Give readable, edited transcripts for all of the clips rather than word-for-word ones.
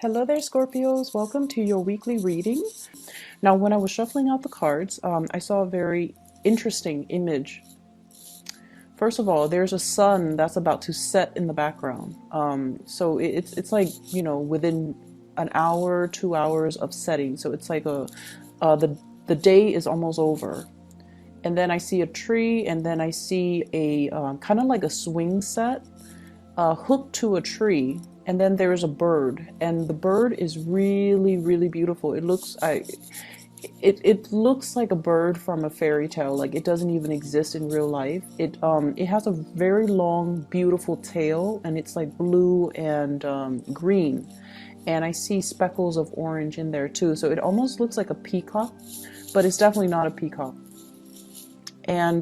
Hello there, Scorpios. Welcome to your weekly reading. Now, when I was shuffling out the cards, I saw a very interesting image. First of all, there's a sun that's about to set in the background. So it's like, within an hour, 2 hours of setting. So it's like the day is almost over. And then I see a tree, and then I see a kind of like a swing set hooked to a tree, and then there's a bird, and the bird is really, really beautiful. It looks like a bird from a fairy tale. Like it doesn't even exist in real life. It has a very long, beautiful tail, and it's like blue and green, and I see speckles of orange in there too. So it almost looks like a peacock, but it's definitely not a peacock. And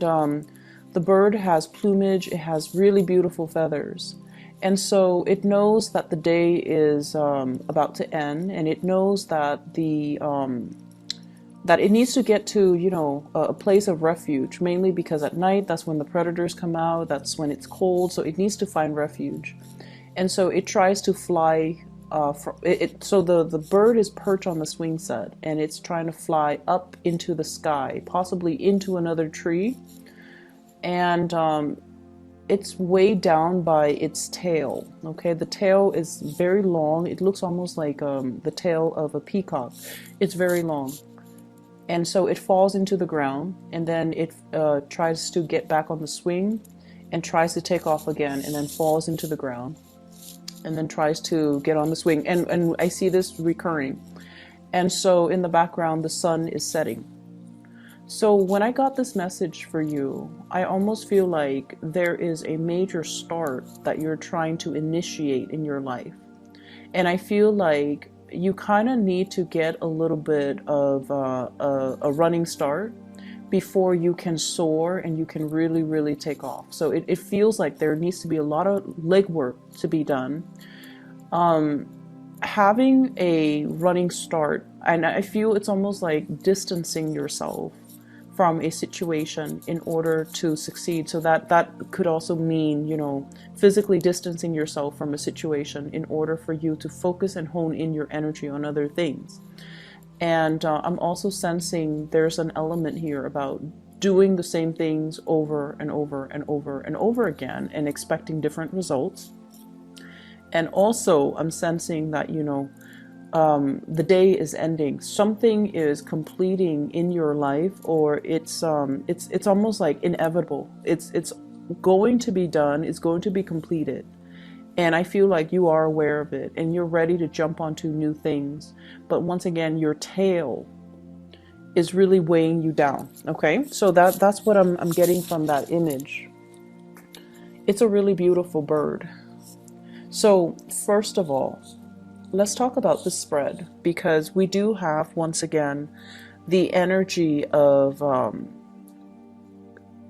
the bird has plumage. It has really beautiful feathers. And so it knows that the day is about to end, and it knows that that it needs to get to, a place of refuge, mainly because at night, that's when the predators come out, that's when it's cold, so it needs to find refuge. And so it tries to fly, so the bird is perched on the swing set, and it's trying to fly up into the sky, possibly into another tree, and it's weighed down by its tail. Okay, the tail is very long. It looks almost like the tail of a peacock. It's very long. And so it falls into the ground, and then it tries to get back on the swing and tries to take off again, and then falls into the ground and then tries to get on the swing. And I see this recurring. And so in the background, the sun is setting. So when I got this message for you, I almost feel like there is a major start that you're trying to initiate in your life. And I feel like you kind of need to get a little bit of a running start before you can soar and you can really, really take off. So it feels like there needs to be a lot of legwork to be done. Having a running start, and I feel it's almost like distancing yourself from a situation in order to succeed. So that could also mean, physically distancing yourself from a situation in order for you to focus and hone in your energy on other things. And I'm also sensing there's an element here about doing the same things over and over and over and over again and expecting different results. And also I'm sensing that, the day is ending. Something is completing in your life, or it's almost like inevitable. It's going to be done. It's going to be completed. And I feel like you are aware of it and you're ready to jump onto new things. But once again, your tail is really weighing you down. Okay? So that's what I'm getting from that image. It's a really beautiful bird. So first of all, let's talk about the spread, because we do have, once again, the energy of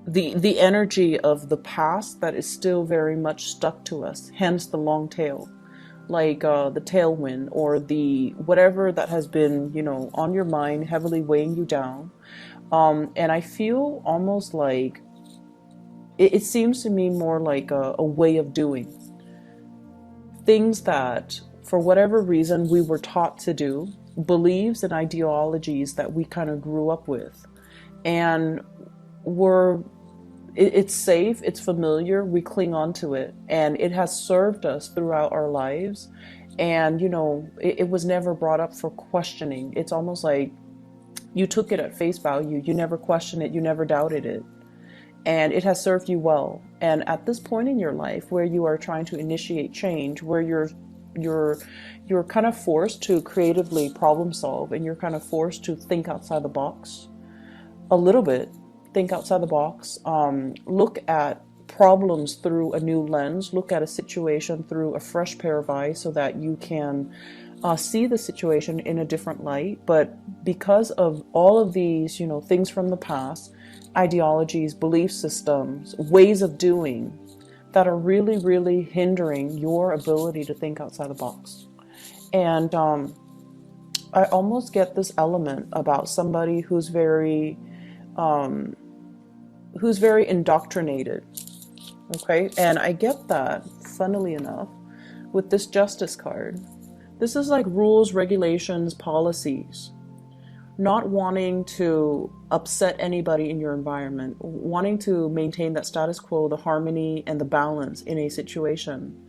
the energy of the past that is still very much stuck to us, hence the long tail, like the tailwind, or the whatever that has been, on your mind, heavily weighing you down. And I feel almost like it seems to me more like a way of doing things that, for whatever reason, we were taught to do, beliefs and ideologies that we kind of grew up with. And it's safe, it's familiar, we cling on to it, and it has served us throughout our lives. And, it was never brought up for questioning. It's almost like you took it at face value. You never questioned it, you never doubted it. And it has served you well. And at this point in your life where you are trying to initiate change, where you're kind of forced to creatively problem solve, and you're kind of forced to think outside the box a little bit, think outside the box, look at problems through a new lens, look at a situation through a fresh pair of eyes so that you can see the situation in a different light. But because of all of these, things from the past, ideologies, belief systems, ways of doing that are really, really hindering your ability to think outside the box. And I almost get this element about somebody who's very indoctrinated. Okay, and I get that, funnily enough, with this Justice card, This is like rules, regulations, policies. Not wanting to upset anybody in your environment, wanting to maintain that status quo, the harmony and the balance in a situation.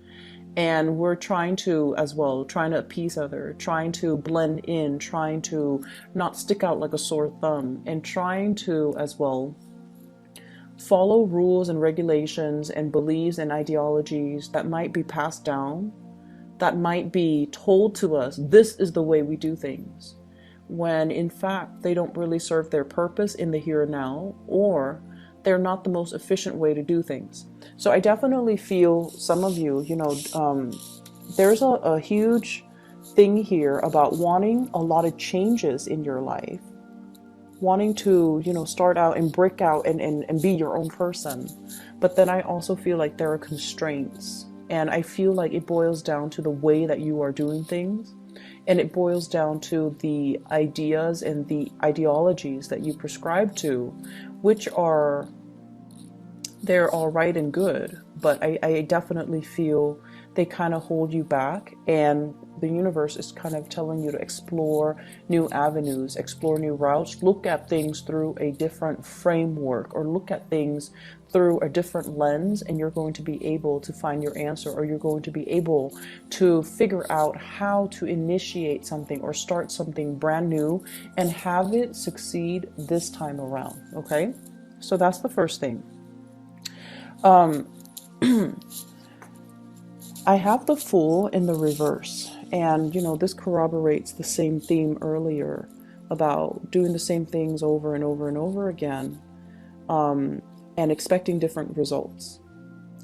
And we're trying to, as well, trying to appease others, trying to blend in, trying to not stick out like a sore thumb, and trying to, as well, follow rules and regulations and beliefs and ideologies that might be passed down, that might be told to us, this is the way we do things, when in fact they don't really serve their purpose in the here and now, or they're not the most efficient way to do things. So I definitely feel some of you, there's a huge thing here about wanting a lot of changes in your life, wanting to, start out and break out and be your own person. But then I also feel like there are constraints. And I feel like it boils down to the way that you are doing things. And it boils down to the ideas and the ideologies that you prescribe to, which they're all right and good. But I definitely feel they kind of hold you back. And the universe is kind of telling you to explore new avenues, explore new routes, look at things through a different framework, or look at things through a different lens, and you're going to be able to find your answer, or you're going to be able to figure out how to initiate something or start something brand new and have it succeed this time around. Okay, so that's the first thing. I have the Fool in the reverse, and this corroborates the same theme earlier about doing the same things over and over and over again, and expecting different results.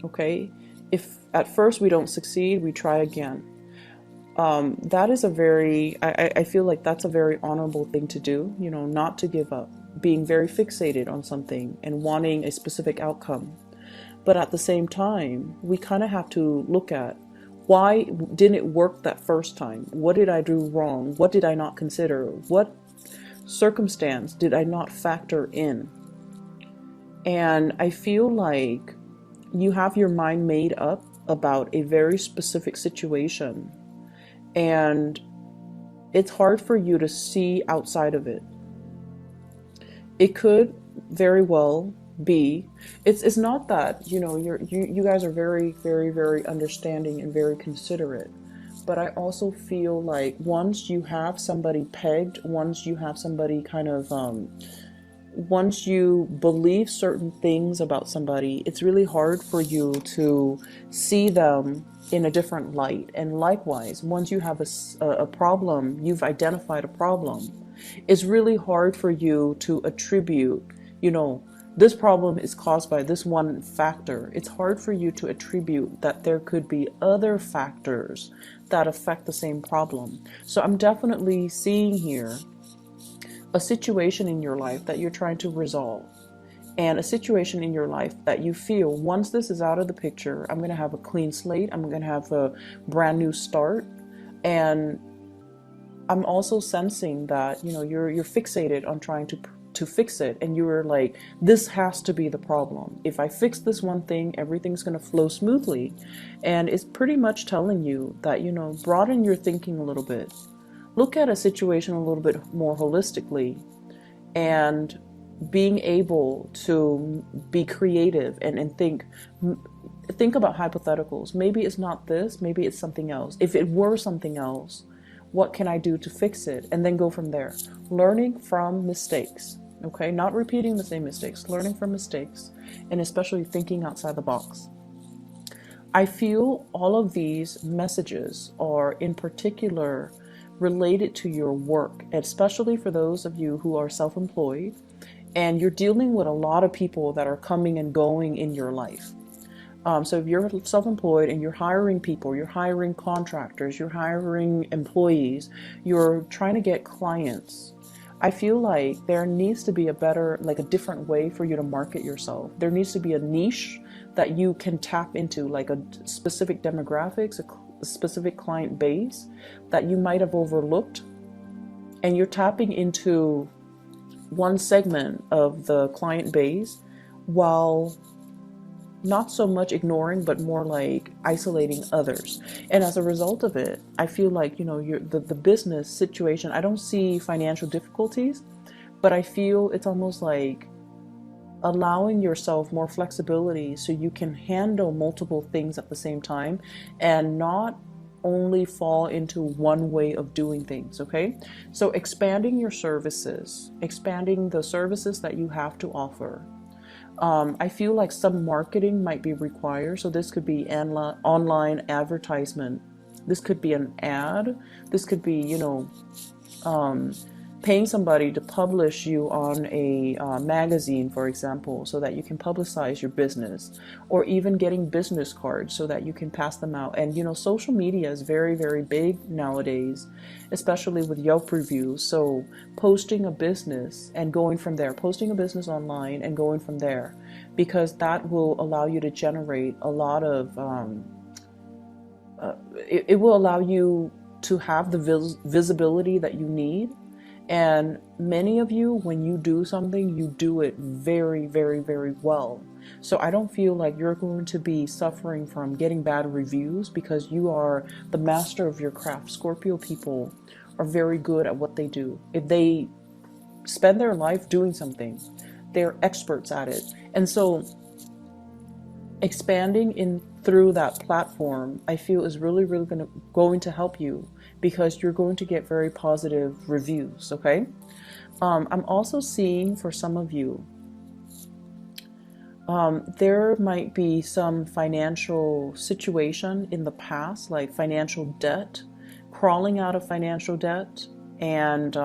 Okay, if at first we don't succeed, we try again. That is I feel like that's a very honorable thing to do, not to give up, being very fixated on something and wanting a specific outcome. But at the same time, we kind of have to look at, why didn't it work that first time? What did I do wrong? What did I not consider? What circumstance did I not factor in? And I feel like you have your mind made up about a very specific situation, and it's hard for you to see outside of it. It could very well be, it's not that, you guys are very, very, very understanding and very considerate. But I also feel like once you have somebody pegged, once you have somebody kind of, once you believe certain things about somebody, it's really hard for you to see them in a different light. And likewise, once you have a problem, you've identified a problem, it's really hard for you to attribute, this problem is caused by this one factor. It's hard for you to attribute that there could be other factors that affect the same problem. So I'm definitely seeing here a situation in your life that you're trying to resolve, and a situation in your life that you feel, once this is out of the picture, I'm going to have a clean slate, I'm going to have a brand new start. And I'm also sensing that, you're fixated on trying to fix it, and you're like, this has to be the problem. If I fix this one thing, everything's going to flow smoothly. And it's pretty much telling you that, broaden your thinking a little bit. Look at a situation a little bit more holistically, and being able to be creative and think about hypotheticals. Maybe it's not this, maybe it's something else. If it were something else, what can I do to fix it? And then go from there. Learning from mistakes. Okay, not repeating the same mistakes, learning from mistakes, and especially thinking outside the box. I feel all of these messages are in particular related to your work, especially for those of you who are self-employed and you're dealing with a lot of people that are coming and going in your life. So if you're self-employed and you're hiring people, you're hiring contractors, you're hiring employees, you're trying to get clients, I feel like there needs to be a different way for you to market yourself. There needs to be a niche that you can tap into, like a specific demographics, a specific client base that you might have overlooked. And you're tapping into one segment of the client base while, not so much ignoring, but more like isolating others. And as a result of it, I feel like, the business situation, I don't see financial difficulties, but I feel it's almost like allowing yourself more flexibility so you can handle multiple things at the same time and not only fall into one way of doing things, okay? So expanding your services, expanding the services that you have to offer. I feel like some marketing might be required. So this could be online advertisement. This could be an ad. This could be, paying somebody to publish you on a magazine, for example, so that you can publicize your business, or even getting business cards so that you can pass them out. And social media is very, very big nowadays, especially with Yelp reviews. So posting a business and going from there, posting a business online and going from there, because that will allow you to generate a lot of, it will allow you to have the visibility that you need. And many of you, when you do something, you do it very, very, very well. So I don't feel like you're going to be suffering from getting bad reviews because you are the master of your craft. Scorpio people are very good at what they do. If they spend their life doing something, they're experts at it. And so expanding in through that platform, I feel is really, really going to help you, because you're going to get very positive reviews, okay? I'm also seeing for some of you, there might be some financial situation in the past, like financial debt, crawling out of financial debt, and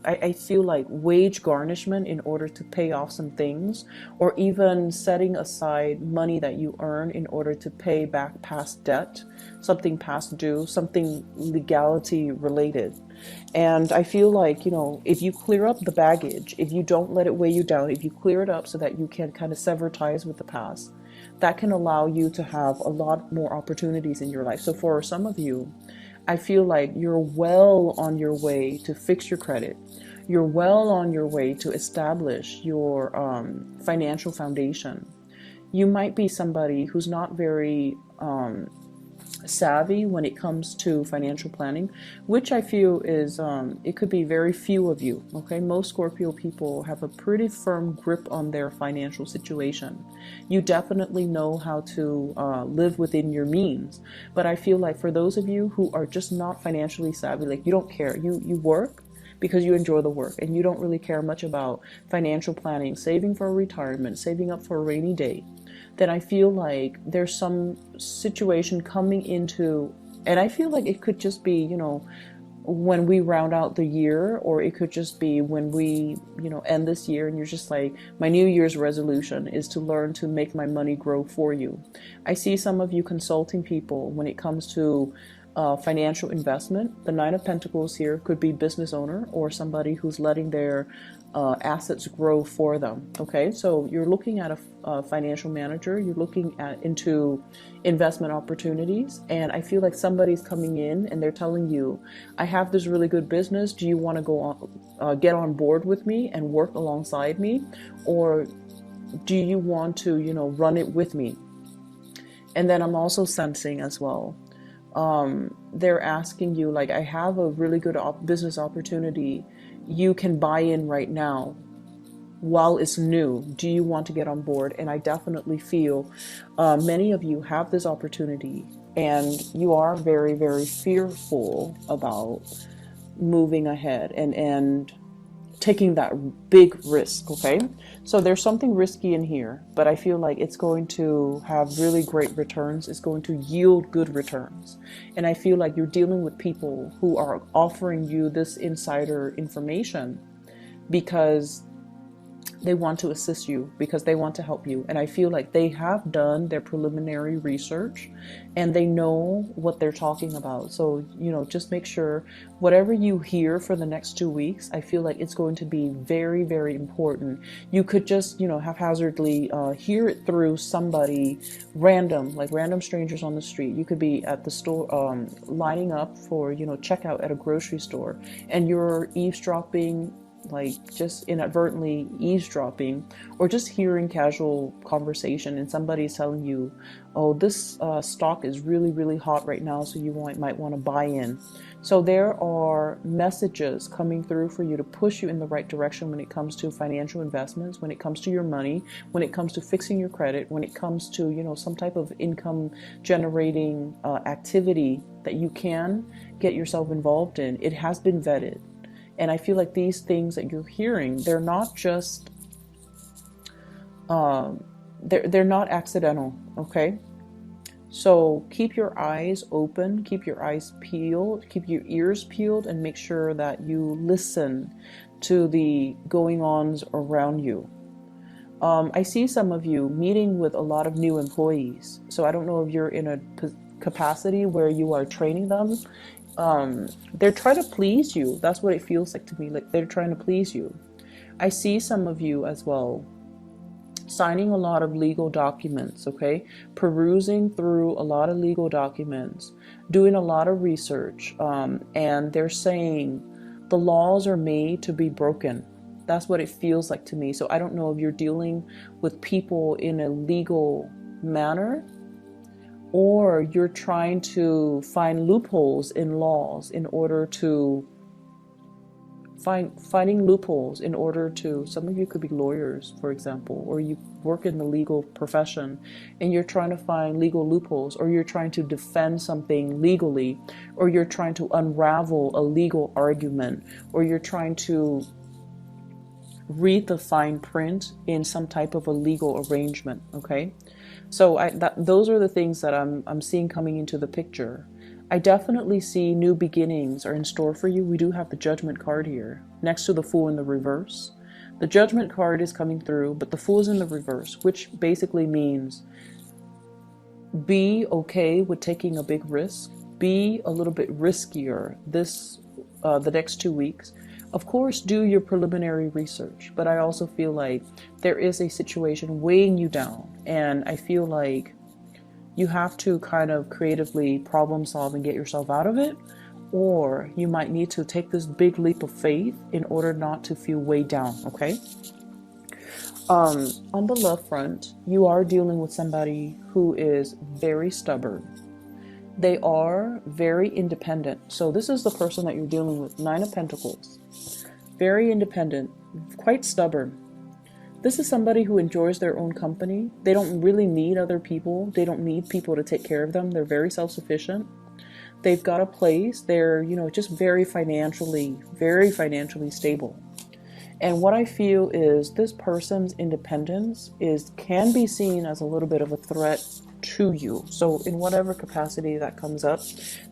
I feel like wage garnishment in order to pay off some things, or even setting aside money that you earn in order to pay back past debt, something past due, something legality related. And I feel like, if you clear up the baggage, if you don't let it weigh you down, if you clear it up so that you can kind of sever ties with the past, that can allow you to have a lot more opportunities in your life. So for some of you, I feel like you're well on your way to fix your credit. You're well on your way to establish your financial foundation. You might be somebody who's not very savvy when it comes to financial planning, which I feel is, it could be very few of you, okay? Most Scorpio people have a pretty firm grip on their financial situation. You definitely know how to live within your means, but I feel like for those of you who are just not financially savvy, like you don't care, you work because you enjoy the work and you don't really care much about financial planning, saving for retirement, saving up for a rainy day, then I feel like there's some situation coming into, and I feel like it could just be, when we round out the year, or it could just be when we, end this year and you're just like, my New Year's resolution is to learn to make my money grow for you. I see some of you consulting people when it comes to financial investment. The Nine of Pentacles here could be business owner or somebody who's letting their assets grow for them. Okay, so you're looking at a financial manager, you're looking into investment opportunities, and I feel like somebody's coming in and they're telling you, I have this really good business, do you want to go on, get on board with me and work alongside me, or do you want to run it with me? And then I'm also sensing as well, they're asking you, like, I have a really good business opportunity, you can buy in right now while it's new, do you want to get on board? And I definitely feel many of you have this opportunity and you are very, very fearful about moving ahead and taking that big risk, okay? So there's something risky in here, but I feel like it's going to have really great returns. It's going to yield good returns. And I feel like you're dealing with people who are offering you this insider information because they want to assist you, because they want to help you. And I feel like they have done their preliminary research and they know what they're talking about. So, just make sure whatever you hear for the next 2 weeks, I feel like it's going to be very, very important. You could just, haphazardly hear it through somebody random, like random strangers on the street. You could be at the store, lining up for, checkout at a grocery store, and you're eavesdropping like just inadvertently eavesdropping, or just hearing casual conversation and somebody's telling you, oh, this stock is really, really hot right now, so you might want to buy in. So there are messages coming through for you to push you in the right direction when it comes to financial investments, when it comes to your money, when it comes to fixing your credit, when it comes to, you know, some type of income generating activity that you can get yourself involved in. It has been vetted. And I feel like these things that you're hearing, they're not just, they're not accidental, okay? So keep your eyes open, keep your eyes peeled, keep your ears peeled, and make sure that you listen to the going-ons around you. I see some of you meeting with a lot of new employees. So I don't know if you're in a capacity where you are training them. They're trying to please you. That's what it feels like to me. Like they're trying to please you. I see some of you as well signing a lot of legal documents, okay? Perusing through a lot of legal documents, doing a lot of research, and they're saying the laws are made to be broken. That's what it feels like to me. So I don't know if you're dealing with people in a legal manner, or you're trying to find loopholes in laws in order to finding loopholes in order to, some of you could be lawyers, for example, or you work in the legal profession and you're trying to find legal loopholes, or you're trying to defend something legally, or you're trying to unravel a legal argument, or you're trying to read the fine print in some type of a legal arrangement, okay? So those are the things that I'm seeing coming into the picture. I definitely see new beginnings are in store for you. We do have the Judgment card here next to the Fool in the reverse. The Judgment card is coming through, but the Fool is in the reverse, which basically means be okay with taking a big risk. Be a little bit riskier the next 2 weeks. Of course, do your preliminary research, but I also feel like there is a situation weighing you down, and I feel like you have to kind of creatively problem solve and get yourself out of it, or you might need to take this big leap of faith in order not to feel weighed down, okay? On the love front, you are dealing with somebody who is very stubborn. They are very independent. So this is the person that you're dealing with, 9 of Pentacles. Very independent, quite stubborn. This is somebody who enjoys their own company. They don't really need other people. They don't need people to take care of them. They're very self-sufficient. They've got a place. They're, just very financially stable. And what I feel is this person's independence can be seen as a little bit of a threat to you. So in whatever capacity that comes up,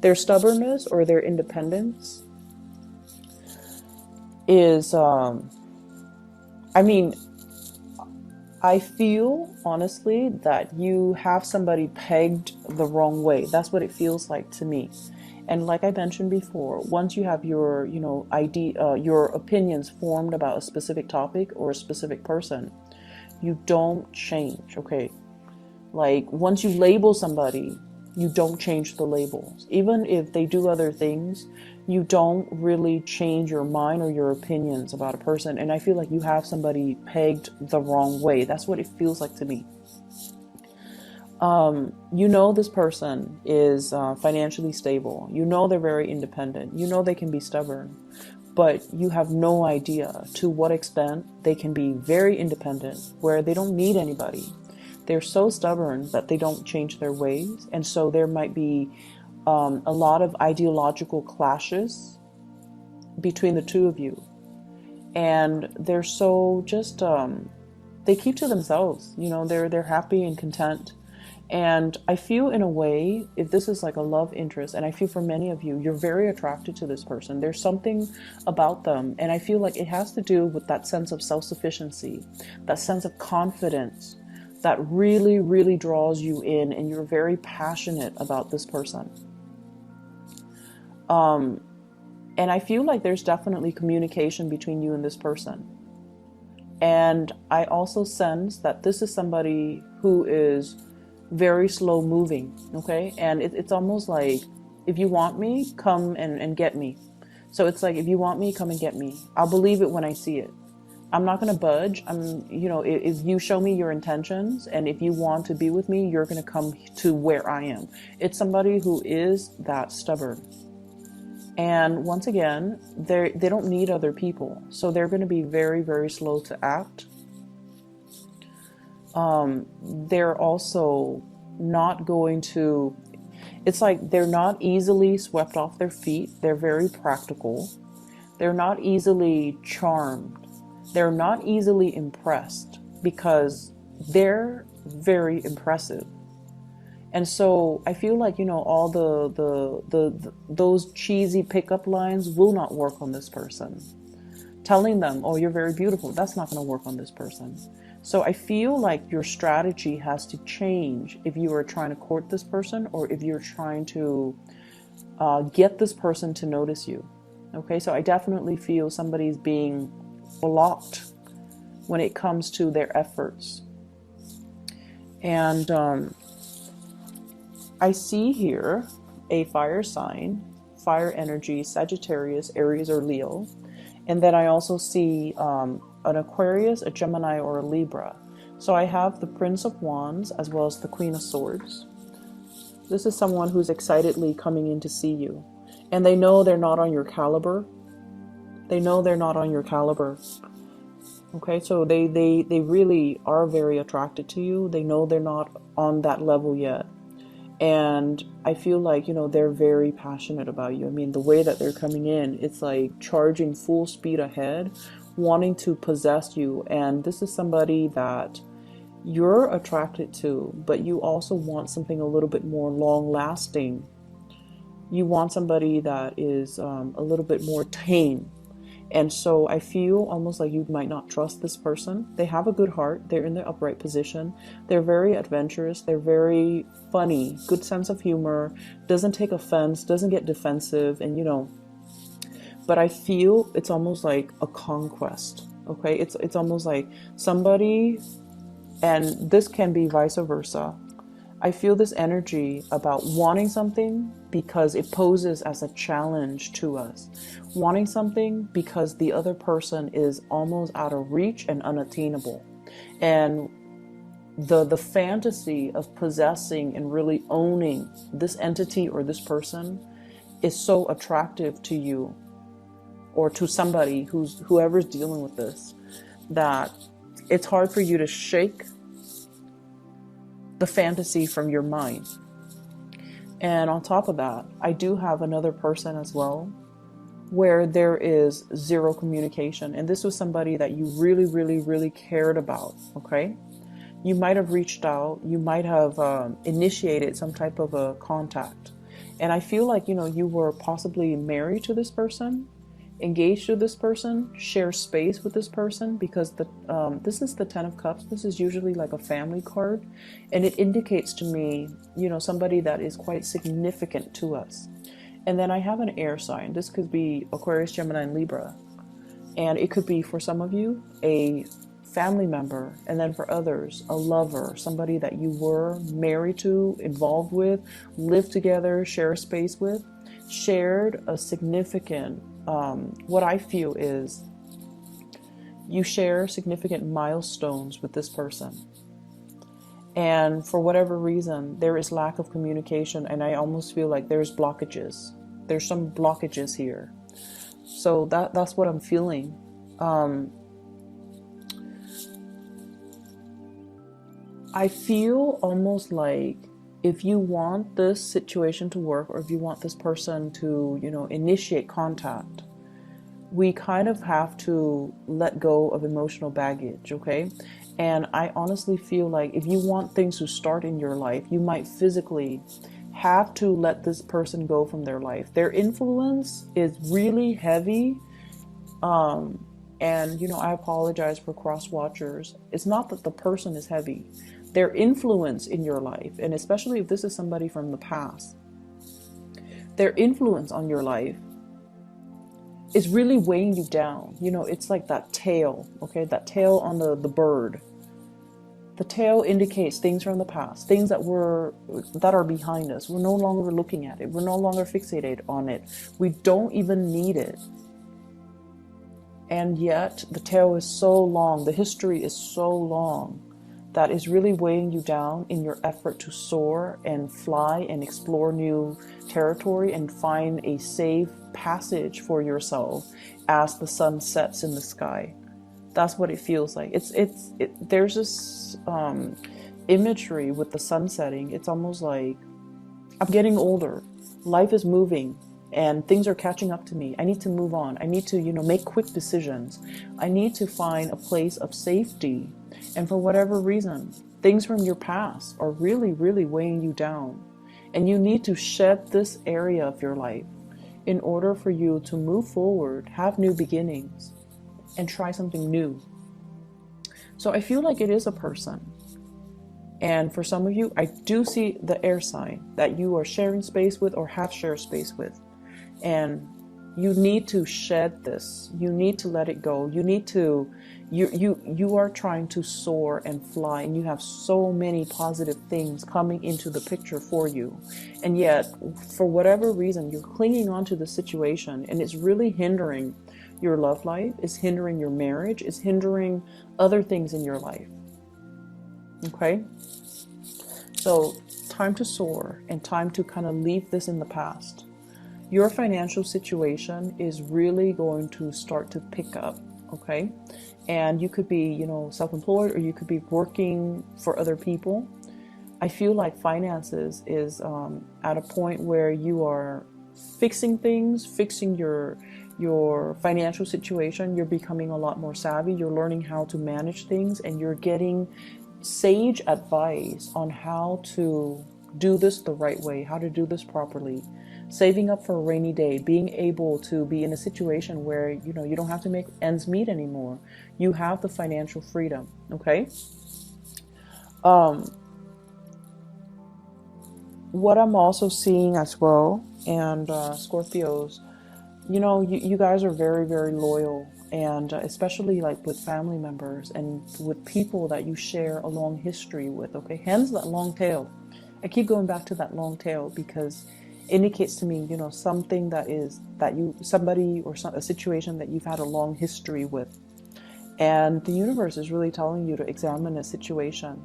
their stubbornness or their independence is, I feel, honestly, that you have somebody pegged the wrong way. That's what it feels like to me. And like I mentioned before, once you have your, your opinions formed about a specific topic or a specific person, you don't change, okay? Like, once you label somebody, you don't change the labels. Even if they do other things, you don't really change your mind or your opinions about a person. And I feel like you have somebody pegged the wrong way. That's what it feels like to me. This person is financially stable. They're very independent. They can be stubborn. But you have no idea to what extent they can be very independent, where they don't need anybody. They're so stubborn that they don't change their ways. And so there might be a lot of ideological clashes between the two of you. And they're so just, they keep to themselves. They're happy and content. And I feel, in a way, if this is like a love interest, and I feel for many of you, you're very attracted to this person. There's something about them. And I feel like it has to do with that sense of self-sufficiency, that sense of confidence that really, really draws you in, and you're very passionate about this person. And I feel like there's definitely communication between you and this person. And I also sense that this is somebody who is very slow moving, okay? And it's almost like, if you want me, come and get me. So it's like, if you want me, come and get me. I'll believe it when I see it. I'm not going to budge. If you show me your intentions and if you want to be with me, you're going to come to where I am. It's somebody who is that stubborn. And once again, they don't need other people. So they're going to be very, very slow to act. They're also not going to, it's like they're not easily swept off their feet. They're very practical. They're not easily charmed. They're not easily impressed because they're very impressive. And so I feel like, all those cheesy pickup lines will not work on this person. Telling them, oh, you're very beautiful, that's not going to work on this person. So I feel like your strategy has to change if you are trying to court this person or if you're trying to get this person to notice you. Okay, so I definitely feel somebody's being blocked when it comes to their efforts. And I see here a fire sign, fire energy, Sagittarius, Aries, or Leo. And then I also see an Aquarius, a Gemini, or a Libra. So I have the Prince of Wands as well as the Queen of Swords. This is someone who's excitedly coming in to see you. And they know they're not on your caliber. They know they're not on your caliber. Okay, so they really are very attracted to you. They know they're not on that level yet. And I feel like, they're very passionate about you. I mean, the way that they're coming in, it's like charging full speed ahead, wanting to possess you. And this is somebody that you're attracted to, but you also want something a little bit more long lasting. You want somebody that is a little bit more tame. And so I feel almost like you might not trust this person. They have a good heart. They're in the upright position. They're very adventurous. They're very funny, good sense of humor, doesn't take offense, doesn't get defensive. And, but I feel it's almost like a conquest. Okay. It's almost like somebody, and this can be vice versa. I feel this energy about wanting something because it poses as a challenge to us. Wanting something because the other person is almost out of reach and unattainable. And the fantasy of possessing and really owning this entity or this person is so attractive to you or to somebody whoever's dealing with this, that it's hard for you to shake the fantasy from your mind. And on top of that, I do have another person as well where there is zero communication. And this was somebody that you really, really, really cared about. Okay. You might have reached out. You might have initiated some type of a contact. And I feel like, you were possibly married to this person, engaged to this person, share space with this person, because this is the 10 of Cups. This is usually like a family card, and it indicates to me, somebody that is quite significant to us. And then I have an air sign. This could be Aquarius, Gemini, and Libra. And it could be, for some of you, a family member, and then for others, a lover, somebody that you were married to, involved with, lived together, share a space with, shared a significant what I feel is you share significant milestones with this person. And for whatever reason, there is lack of communication, and I almost feel like there's blockages. There's some blockages here. So that's what I'm feeling. I feel almost like if you want this situation to work, or if you want this person to, initiate contact, we kind of have to let go of emotional baggage, okay? And I honestly feel like if you want things to start in your life, you might physically have to let this person go from their life. Their influence is really heavy. And, I apologize for cross watchers. It's not that the person is heavy. Their influence in your life, and especially if this is somebody from the past, their influence on your life is really weighing you down. It's like that tail, okay? That tail on the bird. The tail indicates things from the past, things that are behind us. We're no longer looking at it. We're no longer fixated on it. We don't even need it. And yet the tail is so long, the history is so long, that is really weighing you down in your effort to soar and fly and explore new territory and find a safe passage for yourself as the sun sets in the sky. That's what it feels like. There's this imagery with the sun setting. It's almost like I'm getting older. Life is moving and things are catching up to me. I need to move on. I need to, make quick decisions. I need to find a place of safety. And for whatever reason, things from your past are really, really weighing you down. And you need to shed this area of your life in order for you to move forward, have new beginnings, and try something new. So I feel like it is a person. And for some of you, I do see the air sign that you are sharing space with or have shared space with. And you need to shed this. You need to let it go. You need to, you are trying to soar and fly, and you have so many positive things coming into the picture for you. And yet, for whatever reason, you're clinging on to the situation, and it's really hindering your love life, is hindering your marriage, is hindering other things in your life. Okay? So, time to soar and time to kind of leave this in the past. Your financial situation is really going to start to pick up, okay? And you could be, self-employed, or you could be working for other people. I feel like finances is at a point where you are fixing things, fixing your financial situation. You're becoming a lot more savvy. You're learning how to manage things, and you're getting sage advice on how to do this the right way, how to do this properly. Saving up for a rainy day, being able to be in a situation where, you don't have to make ends meet anymore. You have the financial freedom, okay? What I'm also seeing as well, and Scorpios, you guys are very, very loyal, and especially like with family members and with people that you share a long history with, okay? Hence that long tail. I keep going back to that long tail because it indicates to me, something somebody or a situation that you've had a long history with. And the universe is really telling you to examine a situation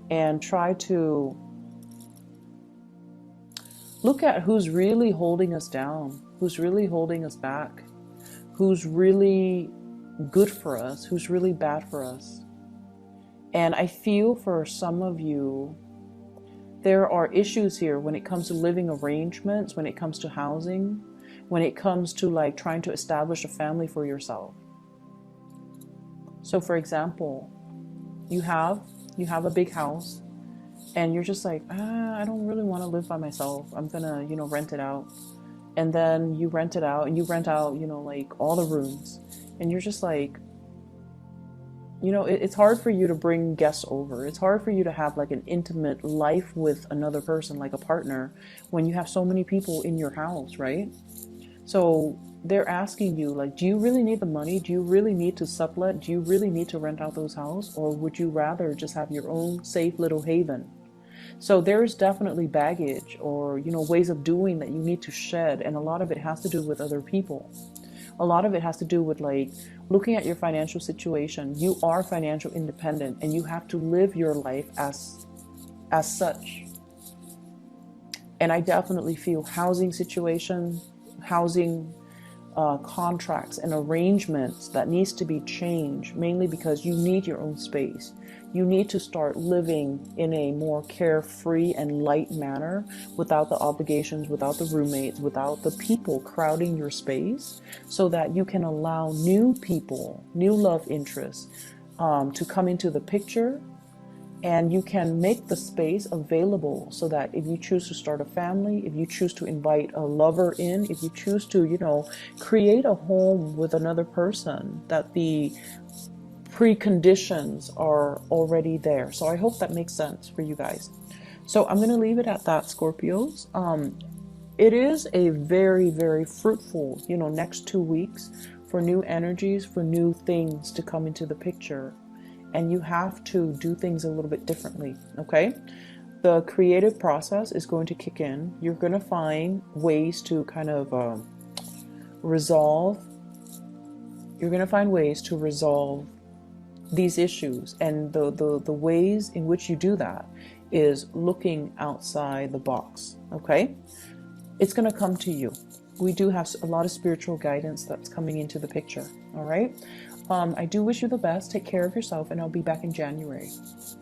and try to look at who's really holding us down, who's really holding us back, who's really good for us, who's really bad for us. And I feel for some of you, there are issues here when it comes to living arrangements, when it comes to housing, when it comes to like trying to establish a family for yourself. So for example, you have a big house and you're just like, I don't really want to live by myself. I'm gonna, rent it out. And then you rent it out and you rent out, like all the rooms. And you're just like, it's hard for you to bring guests over. It's hard for you to have like an intimate life with another person, like a partner, when you have so many people in your house, right? So they're asking you, like, do you really need the money? Do you really need to sublet? Do you really need to rent out those houses? Or would you rather just have your own safe little haven? So there's definitely baggage or, ways of doing that you need to shed. And a lot of it has to do with other people. A lot of it has to do with like looking at your financial situation. You are financial independent and you have to live your life as such. And I definitely feel housing situation, housing contracts and arrangements that needs to be changed, mainly because you need your own space. You need to start living in a more carefree and light manner without the obligations, without the roommates, without the people crowding your space, so that you can allow new people, new love interests to come into the picture. And you can make the space available so that if you choose to start a family, if you choose to invite a lover in, if you choose to, create a home with another person, that the preconditions are already there. So I hope that makes sense for you guys. So I'm going to leave it at that, Scorpios. It is a very, very fruitful, next 2 weeks for new energies, for new things to come into the picture. and you have to do things a little bit differently, okay? The creative process is going to kick in. You're going to find ways to kind of resolve. You're going to find ways to resolve these issues, and the ways in which you do that is looking outside the box, okay? It's going to come to you. We do have a lot of spiritual guidance that's coming into the picture, all right? I do wish you the best. Take care of yourself, and I'll be back in January.